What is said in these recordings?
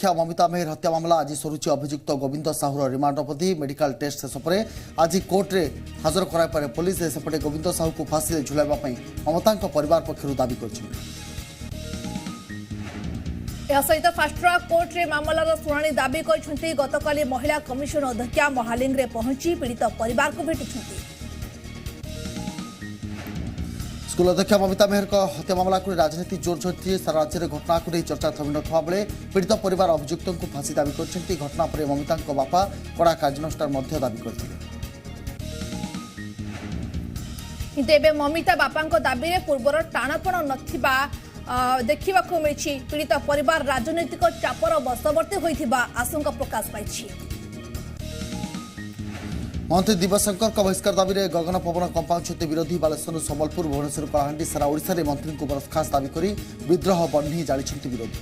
अध्यक्षा ममिता मेहर हत्या मामला आज सरुची अभियुक्त गोविंद साहूर रिमांड अवधि मेडिकल टेस्ट शेष पर आज कोर्ट में हाजर कराइपर पुलिस सेपटे गोविंद साहू को फांसी झुलाइवाई ममता परिवार पक्षर दावी कर सहित फास्ट ट्रैक कोर्ट रे मामलार शुणाणी दाबी कर गतकाली महिला कमिशन अध्यक्षा महालिंग रे पहुंची पीड़ित परिवार को भेटी। स्कूल अध्यक्षा ममिता मेहर हत्या मामला को राजनीति जोर धरती सारा राज्य में घटना को नहीं चर्चा थमी नथा बेले पीड़ित परिवार अभियुक्त को फांसी दाबी कर घटना पर ममिता बापा कड़ा कार्यानुष्ठान दाबी करते किंतु ममिता बापा दाबी में पूर्वर टाणपण नथिबा देखा मिली पीड़ित परिवार राजनैतिक चापर बशवर्ती होइथिबा आशंका प्रकाश पाई। मंत्री दिव्यशंकर बहिष्कार दाबी में गगन पवन कंपाउंड विरोधी बालेश्वर संबलपुर भुवनेश्वर कलाहांडी सारा ओडिशा रे मंत्री को बर्खास्त दाबी कर विद्रोह बन्ही जाली विरोधी।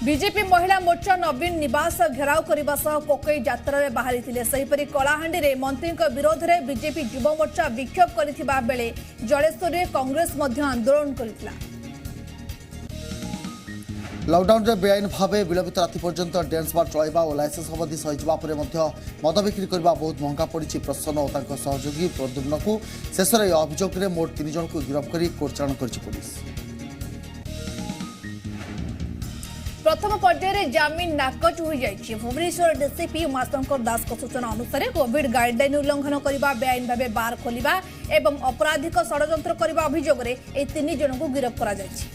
बीजेपी महिला मोर्चा नवीन निवास घेराव करने सह कोकई यात्रा बाहरी सेहीपरि कलाहांडी रे मंत्री विरोध में बीजेपी युव मोर्चा विक्षोभ करथिबा बेले जलेश्वर में कांग्रेस आंदोलन करथिला। लॉकडाउन रे बेआईन भाव विलंबित राति पर्यंत डांस बार चलाइबा और लाइसेंस अवधि सहीजा पर मद बिक्री करने बहुत महंगा पड़ी प्रसन्न और सहयोगी प्रद्युम्न को शेष में अभियोग में मोट 3 जन को गिरफ्त कर कोर्ट चालाण कर पुलिस। प्रथम पर्यायर जमीन नाकच हो जाए। भुवनेश्वर डीसीपी उमाशंकर दास सूचना अनुसार कोविड गाइडलाइन उल्लंघन करने बेआईन भाव बार खोलिबा एवं अपराधिक षड्यंत्र करने अभियोग में 3 जन को गिरफ्त करा जायछि।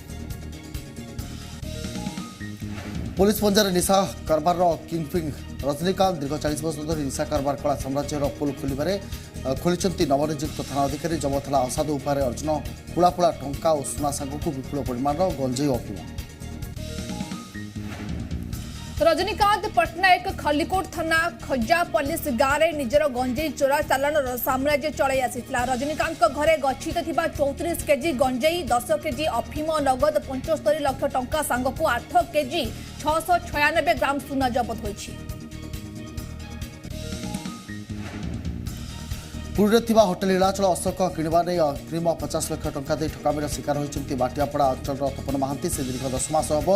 पुलिस पंजाब निशा कारबार किंगपिंग रजनीकांत दीर्घ 40 वर्ष धरी निशा कारबार कला साम्राज्यर पोल खोली नवनियुक्त थाना अधिकारी जमथला असाधु उपाय अर्जुन पुला टंका और सुना सांग को विपुल परिमाण गंजेई अफिम। रजनीकांत पट्टनायक खलिकोट थाना खजापल्लिस गाँव में निजर गंजेई चोरा चालाणर साम्राज्य चलाई आसीथिला। रजनीकांत घरे गच्छित 34 केजी गंजेई 10 केजी अफिम नगद 75 लाख टंका सांग को 8 केजी 696 ग्राम सुना जबत होइछि। पुरी होटेल नीलाचल अशोक किणवा नहीं अग्रिम 50 लाख टंका दे ठकामीर शिकार होती बाटियापड़ा अंचल तपन महांती से दीर्घ 10 मास हम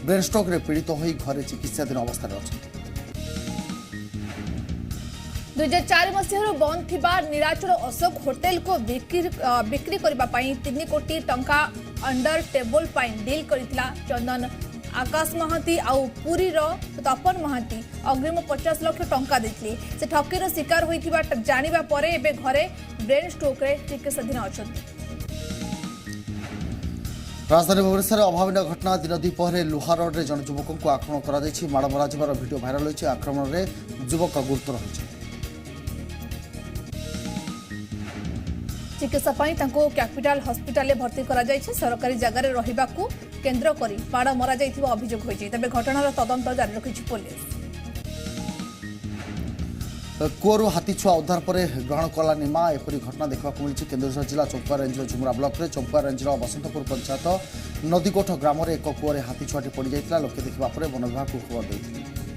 ब्रेन स्ट्रोक रे पीड़ित हो घरे चिकित्साधीन अवस्था अच्छा। 2004 मसीह बंद थिबा नीलाचल अशोक होटेल को बिक्री करने 3 कोटी टंका अंडर टेबल डील करथिला चंदन आकाश महांती आउ पुरीर तपन महांती अग्रिम 50 लाख टंका देथिले। से ठकीर शिकार होइथिबा जानिबा परे एबे घरे ब्रेन स्ट्रोक रे चिकित्साधीन अछंती। राजधानी भुवनेश्वर अभावन घटना दिन द्विपहर लुहा रोड में जन युवक को आक्रमण कर माड़ मराଯିबार भिडियो भाइराल होइछि। आक्रमण में युवक गुरुतर होइछि। चिकित्सा कैपिटाल हस्पिटाल भर्ती करा जायछि। सरकारी जगह रे रहिबाकू केन्द्र करी माड़ मरा जायथिबा अभियोग होइछि। तबे घटनार तदंत जारी रखिछि पुलिस। कूअरु हाथी छुआ उद्धार पर ग्रहण कला निमा एपरी घटना देखा मिली केन्दुझर जिला चंपुआ रेंजर झुमुरा ब्लॉक में चंपुआ रेंजर बसंतपुर पंचायत नदीकोठ ग्राम में एक कूअरे हाथी छुआटी पड़ जाता लोके देखा वन विभाग को खबर देते।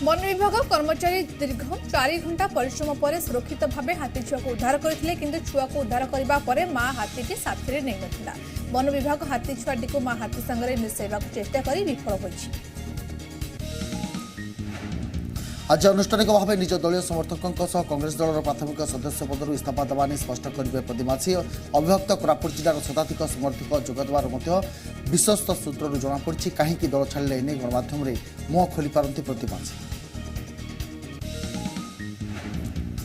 वन विभाग कर्मचारी दीर्घ 4 घंटा परिश्रम पर सुरक्षित भाव हाथी छुआ को उद्धार करथिले किंतु छुआ को उद्धार करबा परे मां हाथीटी साथी नहीं नथिला। वन विभाग हाथी छुआटी को मां हाथी संगे मिसाइबा चेष्टा करी विफल होइछि। आज अनुष्ठानिक भाव निज दलीय समर्थकों सह कांग्रेस दलर प्राथमिक सदस्य पदर इस्तीफा देवा स्पष्ट करेंगे प्रदीमासी। अविभक्त कोरापुट जिलार शताधिक समर्थक जोगदेवार विश्वस्त सूत्रु जमापड़ी कहीं दल छाड़े एने गणमाध्यम मुह खोली पारती प्रदीमासी।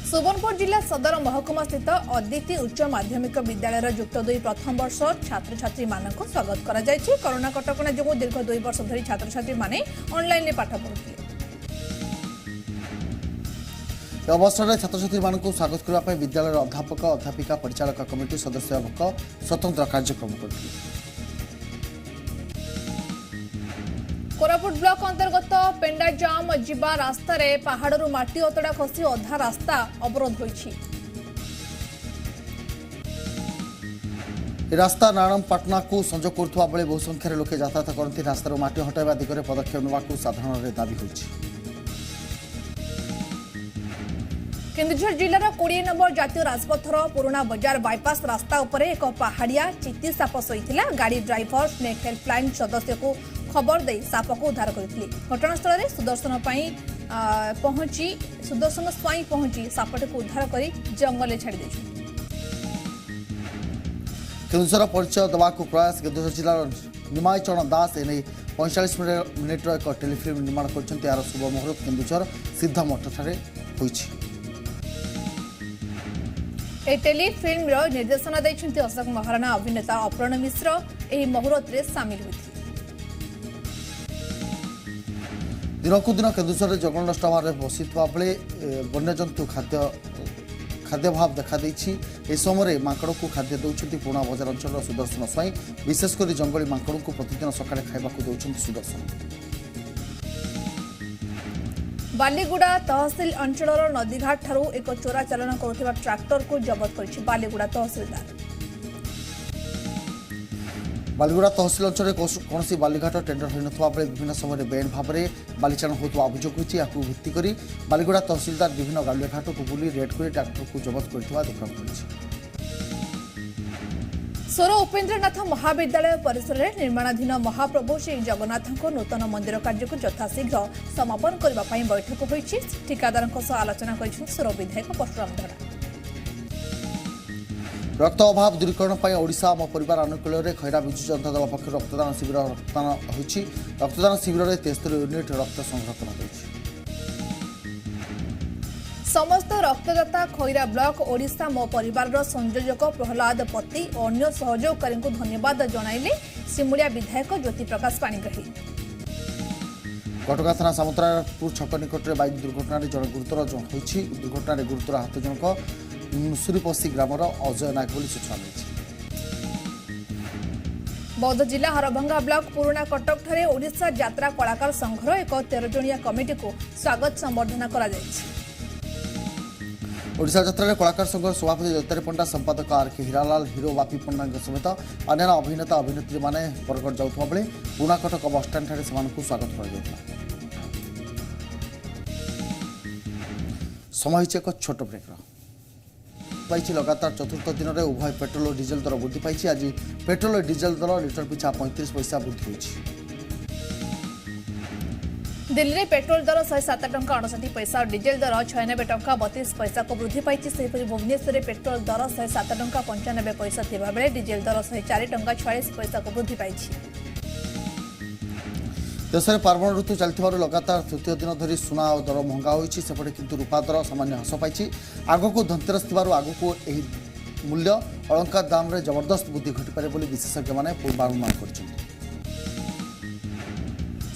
सुवर्णपुर जिला सदर महकुमा स्थित अदिति उच्च माध्यमिक विद्यालय युक्त 2 प्रथम वर्ष छात्र छात्री मानक स्वागत करा जायछि। कोरोना कटकणा जो दीर्घ 2 वर्ष धरी छात्र छात्री माने ऑनलाइन पाठ पढ़ुଥିଲେ। अवसर में छात्र छात्री मानक स्वागत करने विद्यालय अध्यापक अध्यापिका परिचालक कमिटी सदस्य स्वतंत्र कार्यक्रम करते। कोरापुट ब्लॉक अंतर्गत पेंडाजाम जिबा रास्ता रे पहाड़रू माटी अतड़ा खसी अधा रास्ता अवरोध होइछि। रास्ता नारायणपाटना को संजोग करुवा बेले बहु संख्यार लोके यातायात करती रास्तार माटी हटाइबा दिगरे पदक्षेप नेबाकू साधारण दाबी होइछि। केन्दुझर जिलार 20 नंबर जातीय राजपथर पुराना बजार बाईपास रास्ता उपरे एक पहाड़िया चित्ती साप शोता गाड़ी ड्राइवर स्नेक हेल्पलाइन सदस्य को खबर दे साप को उद्धार करते घटनास्थल में सुदर्शन स्वाई पहुंची सापटी को उद्धार कर जंगल छाड़ी केन्दुझर परिचय देवाक प्रयास केन्दुझर जिलार निमाय चरण दास एने 45 मिनिट्र एक टेलीफिल्म निर्माण कर शुभ मुहूर्त केन्दुझर सिद्ध मठठारे होइछि। ए टेलीफिल्म निर्देशना देइछन्ति अशोक महाराणा अभिनेता अपर्ण मिश्र एही मुहूर्त रे शामिल होइथि। दिनकु दिन केन्दुझर जंगल नष्ट भाव बसिଥିବା बेले वन्यजंतु खाद्याभाव देखा ए समय माकड़ को खाद्य दौरान पुराना बजार अंचल सुदर्शन स्वाई विशेषकर जंगली माकड़ को प्रतिदिन सकाଳେ खाइबाकू दौरान सुदर्शन। बालीगुड़ा तहसिल अंचल नदीघाट ठारू एक चोरा चालन करुवा ट्रैक्टर को जबत कर बालीगुड़ा तहसिलदार। बालीगुड़ा तहसिल अंचल कौन बालीघाट टेंडर हो ना बेले विभिन्न समय बेआईन भाव में बालीचारण होता अभियोग होती भित्ति कर बालीगुड़ा तहसिलदार विभिन्न गाड़िया घाट को बुली रेड कर ट्रैक्टर को जबत कर सोर उपेन्द्रनाथ महाविद्यालय परिसर में निर्माणाधीन महाप्रभु श्री जगन्नाथ नूतन मंदिर कार्य को यथाशीघ्र समापन करने बैठक होती ठिकादार आलोचना कर सोर विधायक परशुराम धड़ा। रक्त अभाव दूरीकरण पर ओडिशा आम परिवार अनुकूल में खैरा विजु जनता दल पक्ष रक्तदान शिविर रक्तदान होती रक्तदान शिविर में 73 यूनिट रक्त संग्रह कर समस्त रक्तदाता खैरा ब्लॉक ओडिशा मो परिवार संयोजक प्रहलाद पति और अन्य सहयोगकारी को धन्यवाद जणाइले सिमुलिया विधायक ज्योति प्रकाश पाणिग्राही। घटगा थाना सामुद्रापुर छक निकट में बाइक दुर्घटन जन गुरुतर होती दुर्घटन गुरुतर आहत जनक मुसुरीपसी ग्रामर अजय नायक बोली सूचना मिली। बौद्ध जिला हरभंगा ब्लॉक पुराना कटक ठारे ओडिशा यात्रा कलाकार संघर एक 13 जणिया कमिटी को स्वागत संबर्धना करा जायछि। ओडिशा यात्रा कलाकार संघ सभापति दत्तारी पंडा संपादक आर के हीरालाल हिरो बापी पंडा समेत अन्य अभिनेता अभिनेत्री माने बरगढ़ जाउथबा बेले पुराना कटक बसस्टाण्ड ठारे सेमानकु स्वागत करा जायछि। समय एक छोट ब्रेक लगातार चतुर्थ दिन में उभय पेट्रोल और डीजेल दर वृद्धि पाई। आज पेट्रोल और डीजेल दर लिटर पिछा 35 पैसा वृद्धि होती। दिल्ली में पेट्रोल दर 107 टंका 59 पैसा और डीजेल दर 96 टंका 32 पैसा को वृद्धि पाई। भुवनेश्वर में पेट्रोल दर 107 टंका 95 पैसा थिबा बेले डीजेल दर 104 टंका 46 पैसा को वृद्धि पाई। देश में पार्वण ऋतु चलता लगातार तृतीय दिन धरी सुना और दर महंगा होती सेपटे किंतु रूपा दर सामान्य ह्रास पाई। आगक धनतेरस आगक मूल्य अलंकार दाम रे जबरदस्त वृद्धि घटिपारे बोली विशेषज्ञ माने पूर्वानुमान करछन्ति।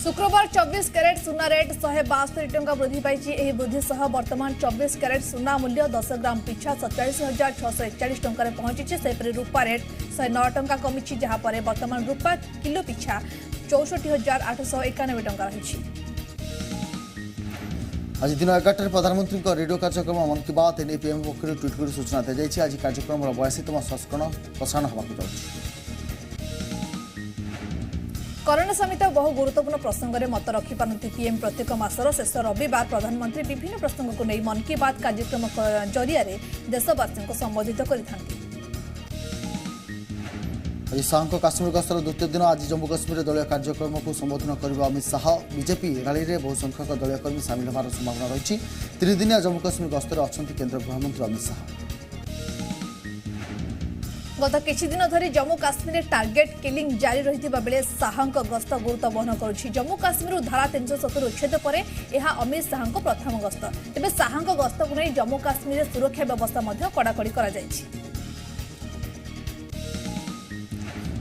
शुक्रवार 24 कैरेट सुना रेट 172 टंका वृद्धि पाई। एही वृद्धि सह वर्तमान 24 कैरेट सुना मूल्य 10 ग्राम पिछा 47,641 टंका पहुंची। सेपरि रूपा रेट 109 टंका कमी जहाँ पर वर्तमान रूपा किलो पिछा 64,891 टंका रही। आज दिन 11 प्रधानमंत्री रेडियो कार्यक्रम मन की बात एने पीएम पक्ष ट्वीट कर सूचना दी जाए। आज कार्यक्रम 82तम संस्करण प्रसारण होगा जाऊँगी। करोना समेत बहु गुरुत्वपूर्ण प्रसंग में मत रखिपारती पीएम प्रत्येक मासर शेष रविवार प्रधानमंत्री विभिन्न प्रसंग को नहीं मन की बात कार्यक्रम जरिया देशवासी को संबोधित करिथांती। आज शाह काश्मीर गस्तर द्वितीय दिन आज जम्मू काश्मीर दलीय कार्यक्रम को संबोधन कर अमित शाह बीजेपी रैली में बहु संख्यक दलीय कर्मी सामिल होवार संभावना रही। 3 दिनिया जम्मू काश्मीर गस्तर अच्छा केन्द्र गृहमंत्री अमित शाह। गत किछि दिन धरी जम्मू काश्मीर टार्गेट किलिंग जारी रही बेले शाह गस्त गुरुत्व बहन करुछि। जम्मू काश्मीर धारा 370 उच्छेद पर यह अमित शाह प्रथम गस्त। तेज शाह गस्त को नहीं जम्मू काश्मीर सुरक्षा व्यवस्था कड़ाकड़ी कर।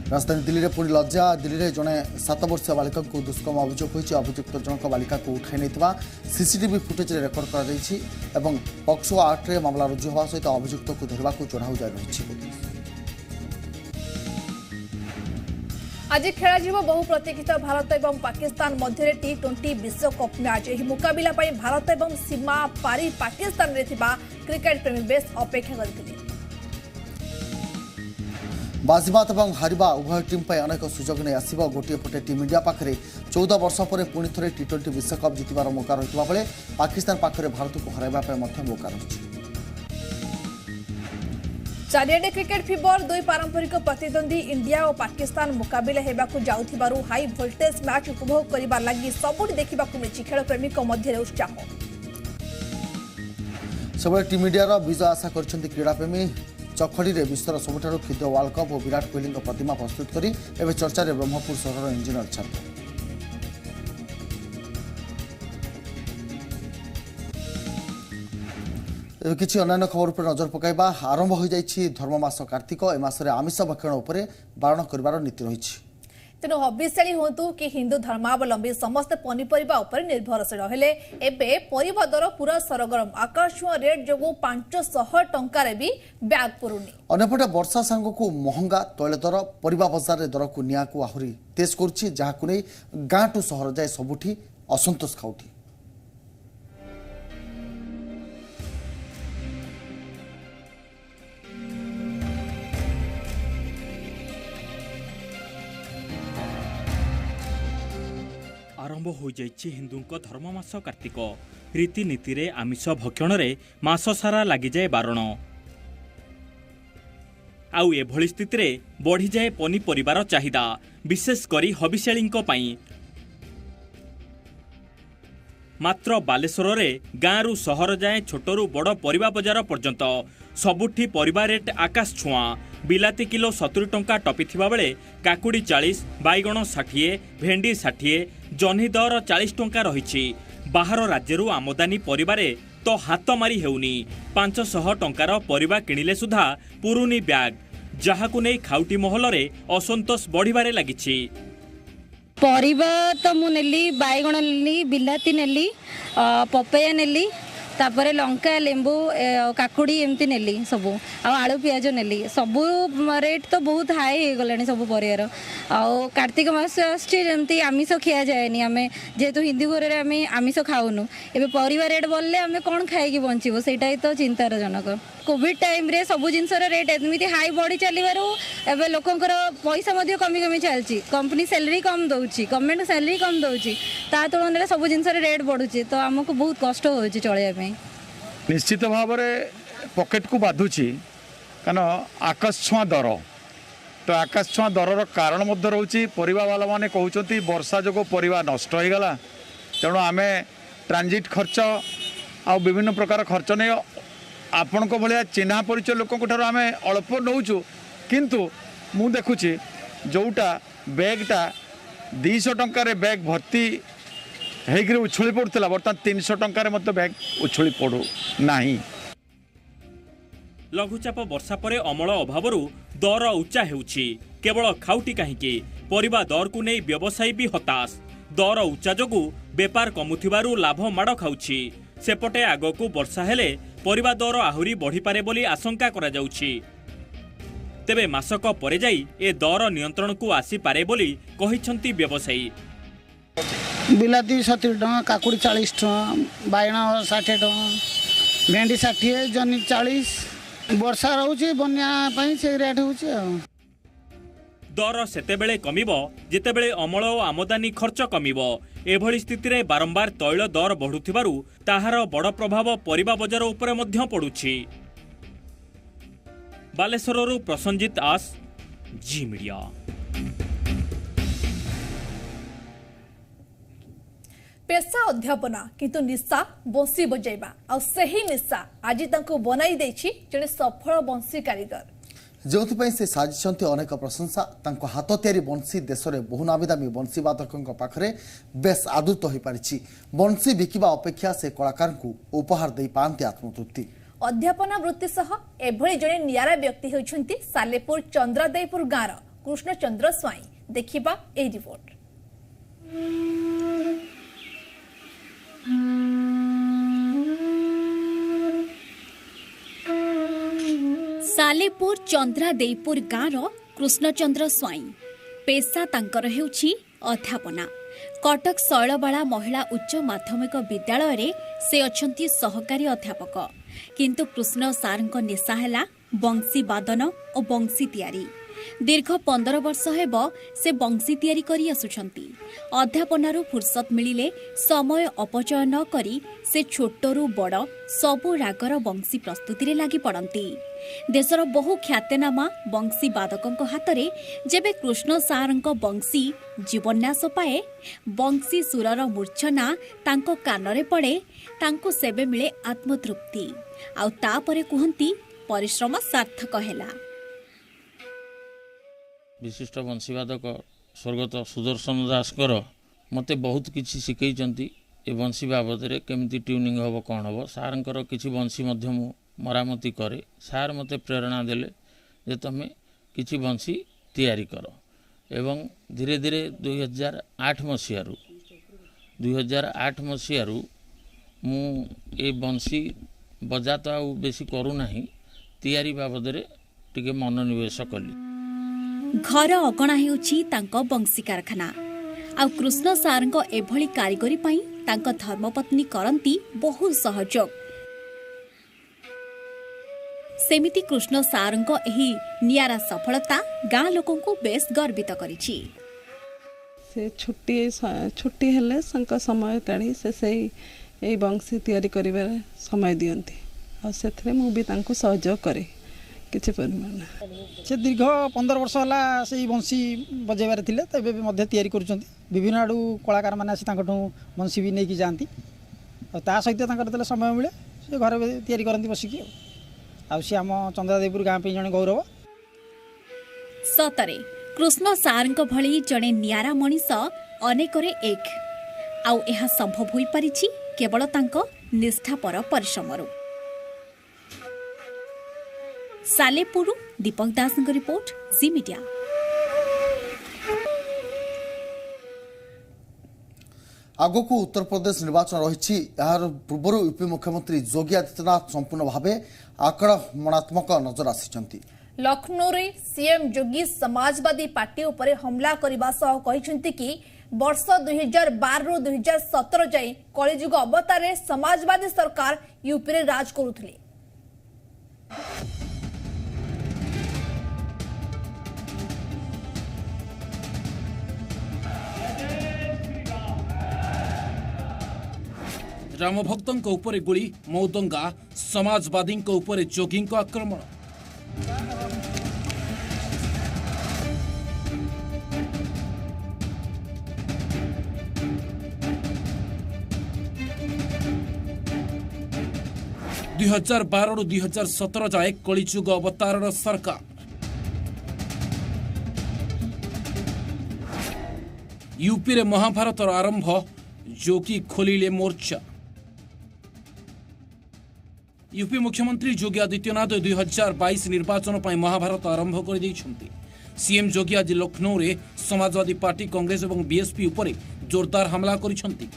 राजधानी दिल्ली में पुणी लज्जा। दिल्ली में जड़े 7 वर्षीय बालिका को दुष्कर्म अभियोग होती। अभियुक्त जनक बालिका को उठाई नहीं सीसीटीवी फुटेज रेकर्ड कर पक्सो 8 रे मामला रुजु होगा सहित अभियुक्त को धरवा चढ़ाऊ जारी रही। आज खेल बहु प्रतीक्षित भारत और पाकिस्तान मध्य T20 विश्वकप मैच। यह मुकाबला भारत और सीमा पारी पाकिस्तान में क्रिकेट प्रेमी बेस अपेक्षा करते। बाजीमात और हारिबा उभय टीम पर अनेक सुजोग नहीं आसब। गोटे पटे टीम इंडिया पाखे 14 वर्ष पर पुणी थे T20 विश्वकप जितबार मौका रही बेले पाकिस्तान पाखे भारत को हराइबा मौका रही। चारिआडे क्रिकेट फीवर दुई पारंपरिक प्रतिद्वंदी इंडिया और पाकिस्तान मुकाबिला हेबाकु जाउथिबारु हाई वोल्टेज मैच उपभोग करिबार लागि सबुठ देखिबाकु मिछि खेल प्रेमीक मध्य उत्साह। सबले टीम इंडिया विजय आशा करछन्ति क्रीड़ाप्रेमी। चखड़ी रे विश्वर सबुठारु क्षुद्र वर्ल्ड कप और विराट कोहली प्रतिमा प्रस्तुत करी एवं चर्चा रे ब्रह्मपुर सहर इंजीनियर छात्र। किछि अन्य खबर पर नजर पकाइबा। आरंभ हो जाइछि धर्ममास कार्तिक। ए मासरे आमिष भक्षण उपरे बारण करिवार नीति रहिछि। तेणु हबिशाली हूँ कि हिंदू धर्मावलंबी समस्त पनीपरिबा उपर निर्भरशील हेले एबे परिबा दर पूरा सरगरम। आकाशछुआ रेट जोगु 500 टंकार भी ब्याग पुरुनी। अन्यपटे वर्षा सांगकु महंगा तैल दर परिबा बजार रे दर को निया को आहुरी तेज करछि, जहाकु नै गाँ टू सहर जाय सबुठी असंतोष खाउठी। आरंभ हो जाइछि हिंदुंक धर्ममास कार्तिक। रीतिनीति रे आमिष भक्षण रे मास सारा लागि जाए बारण। आउ एभଳି स्थिति रे बढ़ी जाए पनीपरिबार चाहिदा, विशेष करी हबिशालींक पई। मात्र बालेश्वर रे गाँरु सहर जाए छोटरू बड़ परिबा बजार पर्यंत सबुठी परिबा रेट आकाश छुआ। बिलाती किलो 70 टंका टपिथिबा बेले काकुड़ी 40, बाइगण 60, भेंडी 60, जह्नी दर 40 टंका रहिछि। बाहर राज्यरू आमदानी परिबारे तो हाथ मारी हेउनी। 500 टंकार परिबा किणिले सुधा पुरुनी ब्याग, जहाकु नै खाउटी महल रे असंतोष बढ़िबारे लागिछि। परिबा तो मु नेली बाइगण नेली, बिलाती नेली, पपया नेली, तापरे लंका लेंबू काकुड़ी एमती नेली सबू। आलू पियाज नेली सबू रेट तो बहुत हाई हो गलानी सबू परिवार। आउ कार्तिक मास आमती आमिष खिया जाएनी आम जेहेतु हिंदू घर में आमिष खाऊनु। एबे परिवार रेट बोलले आम कौन खाई बंचबो सेटा तो चिंतार जनक। कोविड टाइम रे सबू जिनसर रेट एमती हाई बढ़ी चलिबारु एबे लोकंकर पैसा मध्य कमी कमी चलछि। कंपनी सैलरी कम दउछि, गवर्नमेंट सैलरी कम दउछि, ता तुलना रे सबू जिनसर रेट बढ़ुछि तो हमको बहुत कष्ट होछि चलिया पे। निश्चित भाव में पकेट को बाधुची कारण आकाश छुआ दर। तो आकाश छुआ दरर कारण मध्य रोचे परिबा वाला माने कहउचंती वर्षा जोगो परिबा नष्ट हो गला। तेणु आम ट्रांजिट खर्च आ विभिन्न प्रकार खर्च नहीं आपण को भाया चिन्हा परिचय लोक आम अल्प नौचु, किंतु मु देखुची जोटा बैगटा 200 टंकार बैग भर्ती हेग्रे उछली पड़ता बर्तमान 300 टंकार मत बैग उछली पड़ू नाही। लघुचाप वर्षा परे अमल अभावरू दर उच्चा हेउछि। केवल खाउटी काहीकि परिबा दर को नै व्यवसायी भी हताश। दर उच्चा जोगु बेपार कमुथिबारू लाभ माड़ खाउछि। सेपटे आगकू वर्षा हेले परिबा दर आहुरी बढ़ी पारे बोली आशंका करा जाउछि। तेबे मासक परे जाई ए दर नियंत्रण को आसी पारे बोली कहिसंती व्यवसायी। बिलाती 70 टଙ୍କା, काकुड़ी 40 टଙ୍କା, बाइगण 60 टଙ୍କା, भेंडी 60, जह्नी 40। वर्षा रोचे बन्या पई से रेट होचे। दर सेतेबेले कमिबो जेतेबेले अमल और आमदानी खर्च कमिबो। एभଳି स्थिति रे बारंबार तैल दर बढ़ुथिबारु ताहार बड़ प्रभाव परिबा बजार उपरे मध्य पडुछि। बालेश्वररू प्रसंजित आस, जी मीडिया। पेशा अध्यापना किंतु निशा बंसी बजाइबा आ सही निशा आज तांको बनाई देछि जने सफल बंसी कारीगर। जोथिपाई से साजिछन्ति अनेक प्रशंसा। तांको हाथ तैयारी बंसी देश में बहु नामी दामी बंसी बादकों पाखरे बेस आदृत हो पारिछि। बंसी बिकिबा अपेक्षा से कलाकार को उपहार दे पांति आत्मतृप्ति। अध्यापना वृत्ति सह एभଳି जने नियारा व्यक्ति होइछन्ति सालेपुर चंद्रादेयपुर गाँर कृष्णचंद्र स्वाई। देखिबा एही रिपोर्ट। सालेपुर चंद्रादेयपुर गाँर कृष्णचंद्र स्वाई पेशा तांकर हेउछि अध्यापना। कटक शैलबाला महिला उच्च माध्यमिक विद्यालय रे से अछंती सहकारी अध्यापक, किंतु कृष्ण सारंक निशा हैला बंसी बादन और बंसी तैयारी। दीर्घ 15 वर्ष हेब से बंसी तैयारी करी आसुछंती। अध्यापनारू फुर्सत मिलिले समय अपचय न करी से छोटरू बड़ सबु रागर बंसी प्रस्तुति रे लागि पड़ंती। देशर बहु ख्यातनामा बंसी वादकों हाथ में जेबे कृष्ण सारंक बंसी जीवन्यास पाए बंसी सुरर मूर्छना तांको कानरे पड़े तांको सेबे मिले आत्मतृप्ति आउ तापरे कुहंती परिश्रम सार्थक हैला। विशिष्ट बंशीवादक स्वर्गत सुदर्शन दासकर मते बहुत किछि शिखैचंती ए बंशी बाबद रे केमिति ट्यूनिंग हबो कोन हबो सारंकर किछि बंशी मध्य मु मरामती करे सार मते प्रेरणा देले जे तमे किछि बंशी तैयारी करो एवं धीरे धीरे 2008 मसीहारू मु ए बंशी बजा तो आ बेसी करू नाही तैयारी बाबद रे टिके मनोनिवेश कली। घर अगणा हेउछि तांको बंशी कारखाना आ कृष्ण सारंको एभली कारीगरी पई तांको धर्मपत्नी करंती बहु सहयोग। सेमिति कृष्ण सारंको एही नियारा सफलता गाँ लोकों को बेस गर्वित करिछि। से छुट्टी हेले समय काढ़ी से यही बंशी तैयारी करिबार समय दियंती आ सेथरे मु भी तांको सहयोग करे किछि परिमाण से दीर्घ 15 वर्ष होला से बंशी बजेबार थिले तबे मध्य तैयारी करूछंती। विभिन्न आडू कलाकार माने आसी तांकठू बंशी भी नेकी जांती आ ता सहित तांकर तले समय मिले से घर तैयारी करंती बसिकी आ सी आम चंद्रादेवपुर गाँ पे जने गौरव। सतरे कृष्ण सारंक भली जने नियारा मनीष अनेकरे एक आउ एहा संभव होई परिछि केवल तांको निष्ठापर परिश्रमरु। सालेपुरु दीपक दासଙ୍କ रिपोर्ट जी मीडिया। आगको उत्तर प्रदेश निर्वाचन रही यार पूर्व यूपी मुख्यमंत्री योगी आदित्यनाथ संपूर्ण भाव आक्रमणात्मक नजर आसी। लखनऊ रे सीएम योगी समाजवादी पार्टी उपरे हमला करने सह कहते कि वर्ष 2012 रु 2017 जाए कलिजुग अवतार रे समाजवादी सरकार यूपी रे राज करुथिले। राम भक्तों उपरे गुली मौदंगा समाजवादी उपरे जोगी आक्रमण। दुई 2012 रु 2017 जाए कलिजुग अवतार सरकार यूपी रे महाभारत आरंभ जोगी खोलिले मोर्चा। यूपी मुख्यमंत्री योगी आदित्यनाथ 2022 निर्वाचन पर महाभारत आरंभ कर देइछन्ति। सीएम योगी आज लखनऊ रे समाजवादी पार्टी कांग्रेस और बीएसपी उपरे जोरदार हमला करिछन्ति।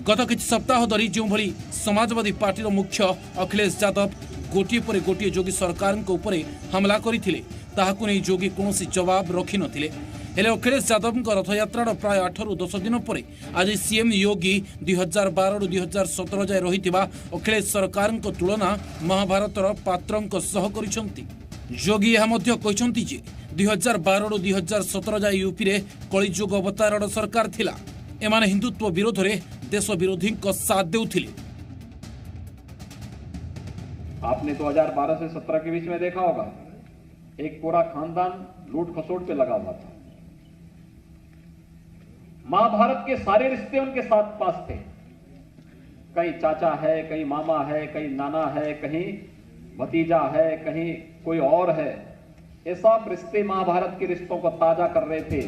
गत किछि सप्ताह धरी जो भली समाजवादी पार्टी मुख्य अखिलेश यादव गोटिए पर गोटिए योगी सरकार उपरे हमला करथिले ताहाकु नै योगी कोनोसी जवाब रखि नथिले। हेले अखिलेश यादव रथयात्रा प्राय 8 रु 10 दिन पर आज सीएम योगी 2012 रु 2017 जाए रहिथिबा अखिलेश सरकार तुलना महाभारत पात्र सह करिसंती। योगी यह मध्य कहिसंती जे 2012 रु 2017 जाए यूपी रे कलिजुग अवतार सरकार थिला। एमाने हिंदुत्व विरोध रे देश विरोधी को साथ देउथिले। आपने 2012 से 17 के बीच में देखा होगा एक पूरा खानदान लूट खसोट पे लगा हुआ था। महाभारत के सारे रिश्ते उनके साथ पास थे। कहीं चाचा है, कहीं मामा है, कहीं नाना है, कहीं भतीजा है, कहीं कोई और है। ये सब रिश्ते महाभारत के रिश्तों को ताजा कर रहे थे।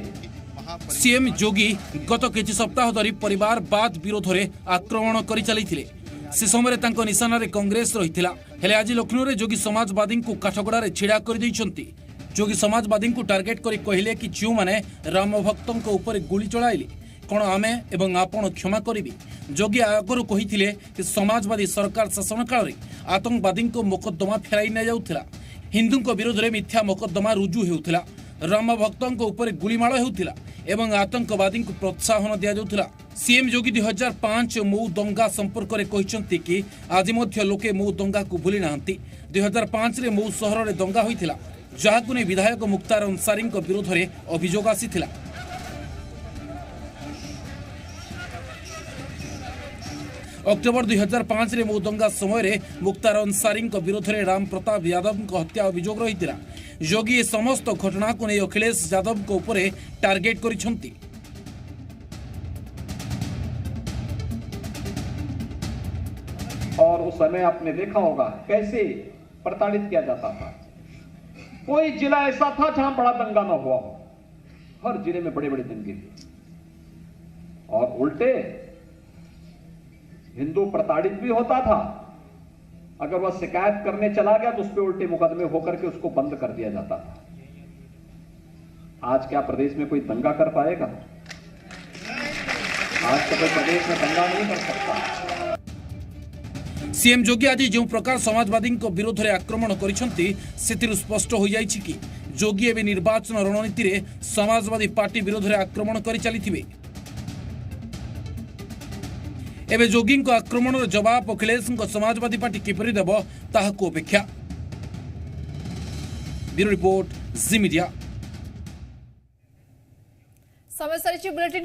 सीएम योगी गत किछि सप्ताह धरी परिवारवाद विरोध रे आक्रमण करि चलिथिले। से समय तांको निशाना रे कांग्रेस रहिथिला। हेले आज लखनऊ रे योगी समाजवादी को काठगड़ा रे छिड़ा कर दैछंती। योगी समाजवादी को टार्गेट करी कहले कि जो माने राम भक्तों को ऊपर गुली चलाइले कौन आमे एवं आपण क्षमा करिबे। योगी आगरु कहिथिले कि समाजवादी सरकार शासन काल रे आतंकवादी को मोकद्दमा फेराई न जाउथिला। हिंदू को विरोध रे मिथ्या मोकद्दमा रुजु हेउथिला। राम भक्तों को ऊपर गुलीमाड़ हेउथिला एवं आतंकवादी को प्रोत्साहन दिया जाउथिला। सीएम योगी 2005 मऊ दंगा संपर्क में कहते कि आज मध्य लोके मऊ दंगा को भूली नाहंती। 2005 रे मऊ सहर रे दंगा होइथिला। जहाकु नै विधायक मुक्तार अंसारी विरोध में अभियोग आसीथिला। अक्टोबर 2005 रे मौदंगा समय मुक्तार अंसारी विरोध में राम प्रताप यादव हत्या अभियोग रही। योगी ए समस्त घटना को नहीं अखिलेश यादव को ऊपर टार्गेट करिसेंती। और उस समय आपने देखा होगा कैसे प्रताड़ित किया जाता था। कोई जिला ऐसा था जहां बड़ा दंगा न हुआ हो, हर जिले में बड़े बड़े दंगे थे। और उल्टे हिंदू प्रताड़ित भी होता था, अगर वह शिकायत करने चला गया तो उस पर उल्टे मुकदमे होकर के उसको बंद कर दिया जाता था। आज क्या प्रदेश में कोई दंगा कर पाएगा? आज तो कोई प्रदेश में दंगा नहीं कर सकता। सीएम योगी आज जो प्रकार समाजवादी विरोध में आक्रमण करिसेंती सेतिरु स्पष्ट हो जाइछि कि योगी एवं निर्वाचन रणनीति रे समाजवादी पार्टी विरोध में आक्रमण करि चलिथिबे। एवं योगी आक्रमण जवाब अखिलेश समाजवादी पार्टी किपरि देब ताहाकु अपेक्षा। ब्यूरो रिपोर्ट जी मीडिया। समय सारी बुलेटिन